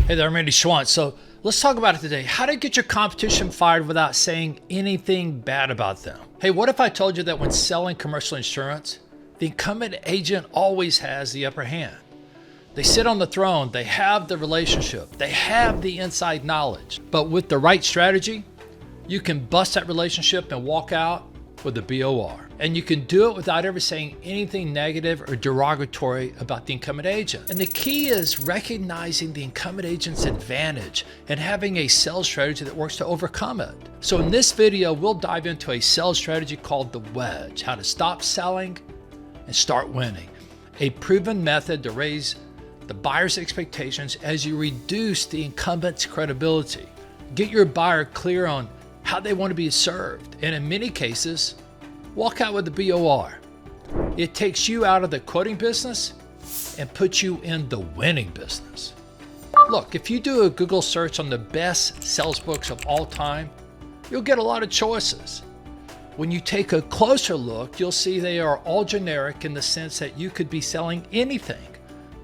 Hey there, I'm Randy Schwantz. So let's talk about it today. How to get your competition fired without saying anything bad about them. Hey, what if I told you that when selling commercial insurance, the incumbent agent always has the upper hand? They sit on the throne, they have the relationship, they have the inside knowledge. But with the right strategy, you can bust that relationship and walk out with a BOR. And you can do it without ever saying anything negative or derogatory about the incumbent agent. And the key is recognizing the incumbent agent's advantage and having a sales strategy that works to overcome it. So in this video, we'll dive into a sales strategy called the Wedge, how to stop selling and start winning. A proven method to raise the buyer's expectations as you reduce the incumbent's credibility. Get your buyer clear on how they want to be served, and in many cases, walk out with the BOR. It takes you out of the quoting business and puts you in the winning business. Look, if you do a Google search on the best sales books of all time, you'll get a lot of choices. When you take a closer look, you'll see they are all generic in the sense that you could be selling anything: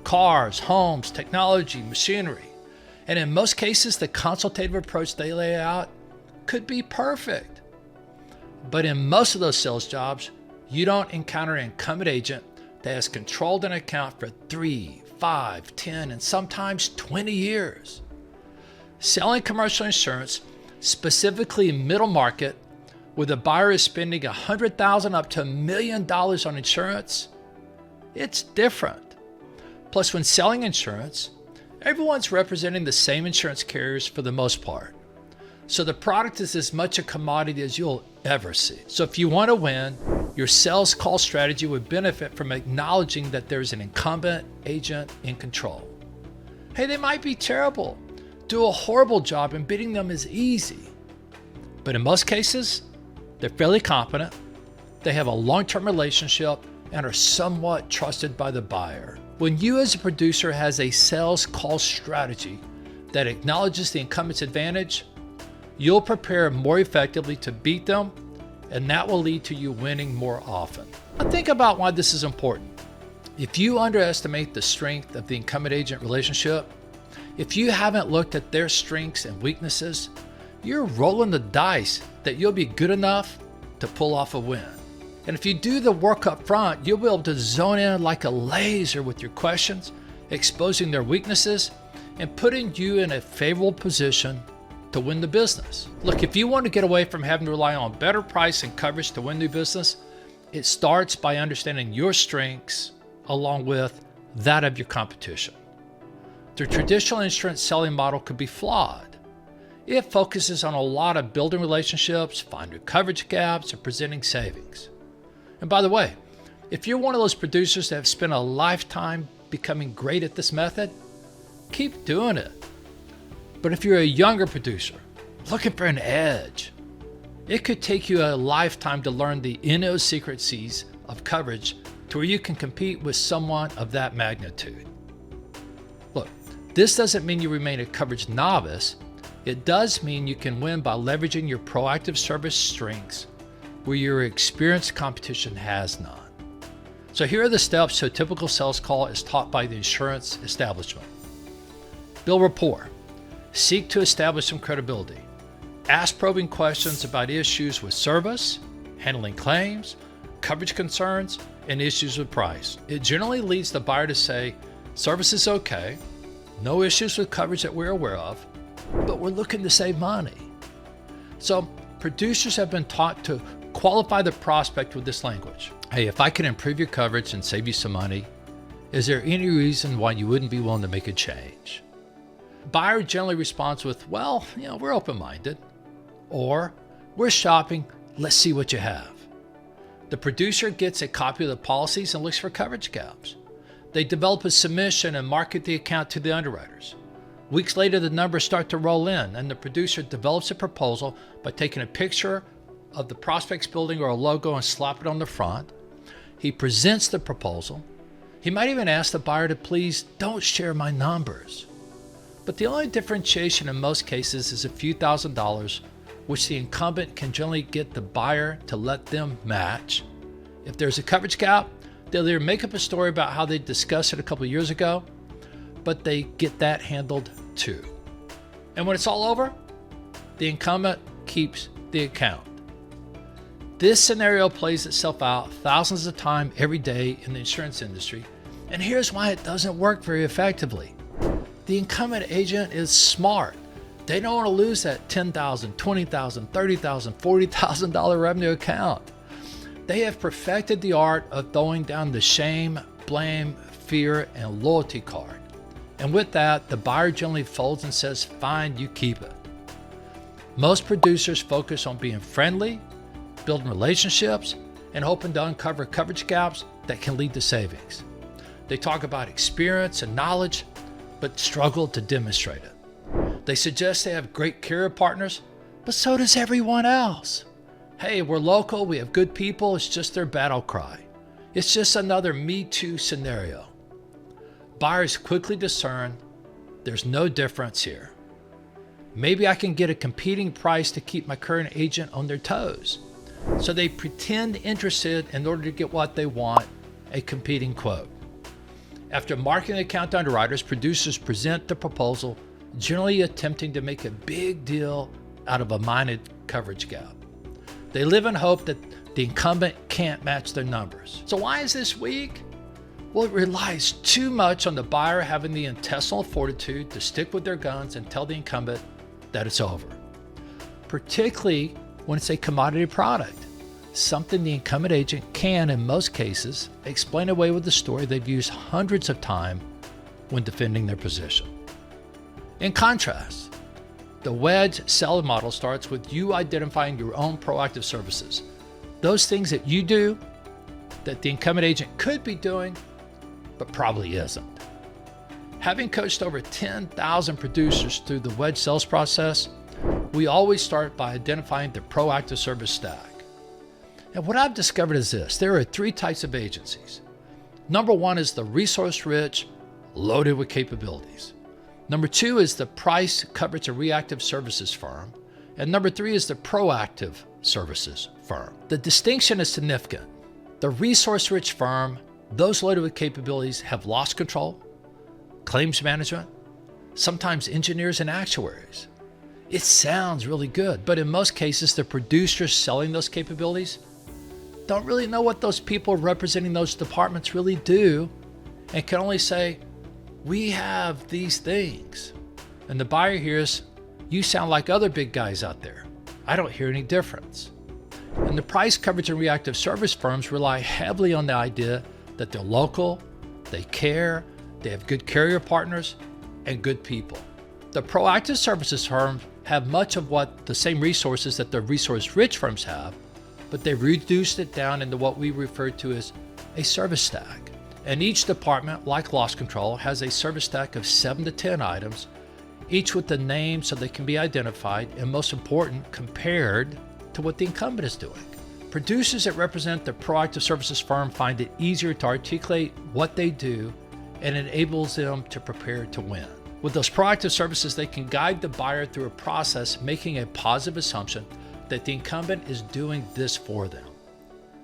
cars, homes, technology, machinery. And in most cases, the consultative approach they lay out could be perfect. But in most of those sales jobs, you don't encounter an incumbent agent that has controlled an account for 3, 5, 10, and sometimes 20 years. Selling commercial insurance, specifically middle market, where the buyer is spending $100,000 up to $1 million on insurance, it's different. Plus, when selling insurance, everyone's representing the same insurance carriers for the most part. So the product is as much a commodity as you'll ever see. So if you want to win, your sales call strategy would benefit from acknowledging that there's an incumbent agent in control. Hey, they might be terrible. Do a horrible job, and beating them is easy. But in most cases, they're fairly competent, they have a long-term relationship, and are somewhat trusted by the buyer. When you as a producer has a sales call strategy that acknowledges the incumbent's advantage, you'll prepare more effectively to beat them, and that will lead to you winning more often. Now think about why this is important. If you underestimate the strength of the incumbent agent relationship, if you haven't looked at their strengths and weaknesses, you're rolling the dice that you'll be good enough to pull off a win. And if you do the work up front, you'll be able to zone in like a laser with your questions, exposing their weaknesses and putting you in a favorable position to win the business. Look, if you want to get away from having to rely on better price and coverage to win new business, it starts by understanding your strengths along with that of your competition. The traditional insurance selling model could be flawed. It focuses on a lot of building relationships, finding coverage gaps, and presenting savings. And by the way, if you're one of those producers that have spent a lifetime becoming great at this method, keep doing it. But if you're a younger producer looking for an edge, it could take you a lifetime to learn the idiosyncrasies of coverage to where you can compete with someone of that magnitude. Look, this doesn't mean you remain a coverage novice. It does mean you can win by leveraging your proactive service strengths where your experienced competition has none. So here are the steps to a typical sales call as taught by the insurance establishment. Build rapport. Seek to establish some credibility. Ask probing questions about issues with service, handling claims, coverage concerns, and issues with price. It generally leads the buyer to say, service is okay, no issues with coverage that we're aware of, but we're looking to save money. So producers have been taught to qualify the prospect with this language. Hey, if I can improve your coverage and save you some money, is there any reason why you wouldn't be willing to make a change? Buyer generally responds with, well, we're open-minded, or we're shopping, let's see what you have. The producer gets a copy of the policies and looks for coverage gaps. They develop a submission and market the account to the underwriters. Weeks later, the numbers start to roll in, and the producer develops a proposal by taking a picture of the prospect's building or a logo and slap it on the front. He presents the proposal. He might even ask the buyer to please don't share my numbers. But the only differentiation in most cases is a few $1,000s, which the incumbent can generally get the buyer to let them match. If there's a coverage gap, they'll either make up a story about how they discussed it a couple of years ago, but they get that handled too. And when it's all over, the incumbent keeps the account. This scenario plays itself out thousands of times every day in the insurance industry, and here's why it doesn't work very effectively. The incumbent agent is smart. They don't want to lose that $10,000, $20,000, $30,000, $40,000 revenue account. They have perfected the art of throwing down the shame, blame, fear, and loyalty card. And with that, the buyer generally folds and says, fine, you keep it. Most producers focus on being friendly, building relationships, and hoping to uncover coverage gaps that can lead to savings. They talk about experience and knowledge, but struggle to demonstrate it. They suggest they have great carrier partners, but so does everyone else. Hey, we're local, we have good people, it's just their battle cry. It's just another Me Too scenario. Buyers quickly discern there's no difference here. Maybe I can get a competing price to keep my current agent on their toes. So they pretend interested in order to get what they want, a competing quote. After marketing the account to underwriters, producers present the proposal, generally attempting to make a big deal out of a minor coverage gap. They live in hope that the incumbent can't match their numbers. So why is this weak? Well, it relies too much on the buyer having the intestinal fortitude to stick with their guns and tell the incumbent that it's over, particularly when it's a commodity product, something the incumbent agent can, in most cases, explain away with the story they've used hundreds of times when defending their position. In contrast, the Wedge selling model starts with you identifying your own proactive services, those things that you do that the incumbent agent could be doing, but probably isn't. Having coached over 10,000 producers through the Wedge sales process, we always start by identifying the proactive service stack. And what I've discovered is this: there are three types of agencies. Number one is the resource-rich, loaded with capabilities. Number two is the price, coverage, and reactive services firm. And number three is the proactive services firm. The distinction is significant. The resource-rich firm, those loaded with capabilities, have loss control, claims management, sometimes engineers and actuaries. It sounds really good, but in most cases, the producers selling those capabilities don't really know what those people representing those departments really do and can only say, we have these things. And the buyer hears, you sound like other big guys out there. I don't hear any difference. And the price, coverage, and reactive service firms rely heavily on the idea that they're local, they care, they have good carrier partners, and good people. The proactive services firms have much of what the same resources that the resource-rich firms have, but they've reduced it down into what we refer to as a service stack. And each department, like loss control, has a service stack of 7 to 10 items, each with a name so they can be identified, and most important, compared to what the incumbent is doing. Producers that represent the proactive services firm find it easier to articulate what they do and enables them to prepare to win. With those proactive services, they can guide the buyer through a process, making a positive assumption that the incumbent is doing this for them.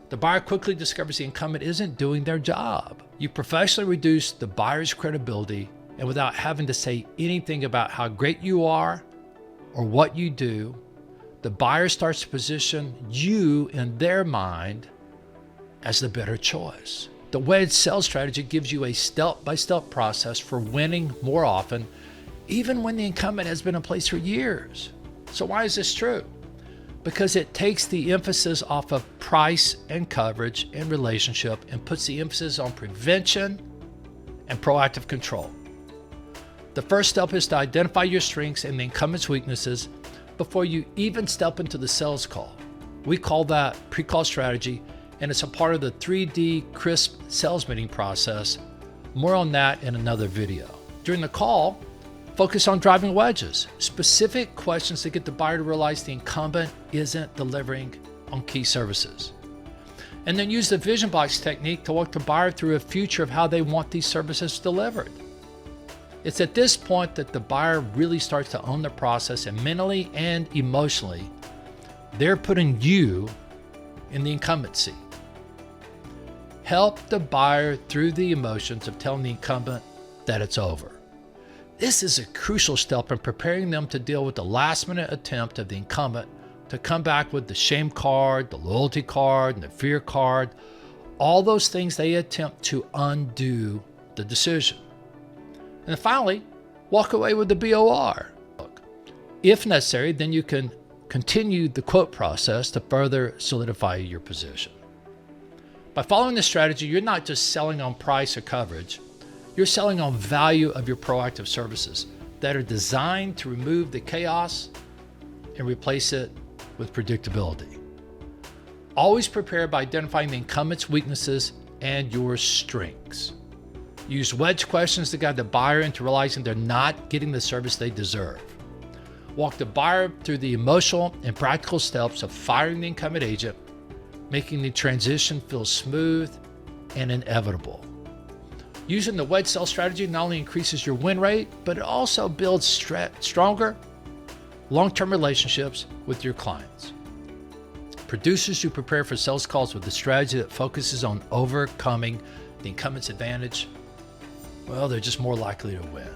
The buyer quickly discovers the incumbent isn't doing their job. You professionally reduce the buyer's credibility, and without having to say anything about how great you are or what you do, the buyer starts to position you in their mind as the better choice. The Wedge sales strategy gives you a step-by-step process for winning more often, even when the incumbent has been in place for years. So why is this true? Because it takes the emphasis off of price and coverage and relationship and puts the emphasis on prevention and proactive control. The first step is to identify your strengths and the incumbent's weaknesses before you even step into the sales call. We call that pre-call strategy, and it's a part of the 3D crisp sales meeting process. More on that in another video. During the call, focus on driving wedges, specific questions to get the buyer to realize the incumbent isn't delivering on key services. And then use the vision box technique to walk the buyer through a future of how they want these services delivered. It's at this point that the buyer really starts to own the process, and mentally and emotionally, they're putting you in the incumbent seat. Help the buyer through the emotions of telling the incumbent that it's over. This is a crucial step in preparing them to deal with the last-minute attempt of the incumbent to come back with the shame card, the loyalty card, and the fear card, all those things they attempt to undo the decision. And finally, walk away with the BOR. If necessary, then you can continue the quote process to further solidify your position. By following this strategy, you're not just selling on price or coverage, you're selling on value of your proactive services that are designed to remove the chaos and replace it with predictability. Always prepare by identifying the incumbent's weaknesses and your strengths. Use wedge questions to guide the buyer into realizing they're not getting the service they deserve. Walk the buyer through the emotional and practical steps of firing the incumbent agent, making the transition feel smooth and inevitable. Using the wedge sell strategy not only increases your win rate, but it also builds stronger, long-term relationships with your clients. Producers who prepare for sales calls with a strategy that focuses on overcoming the incumbent's advantage, well, they're just more likely to win.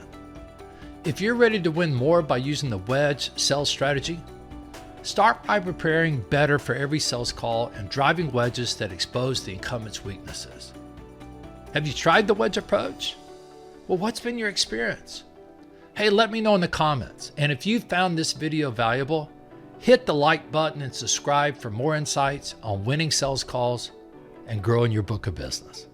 If you're ready to win more by using the wedge sales strategy, start by preparing better for every sales call and driving wedges that expose the incumbent's weaknesses. Have you tried the wedge approach? Well, what's been your experience? Hey, let me know in the comments. And if you found this video valuable, hit the like button and subscribe for more insights on winning sales calls and growing your book of business.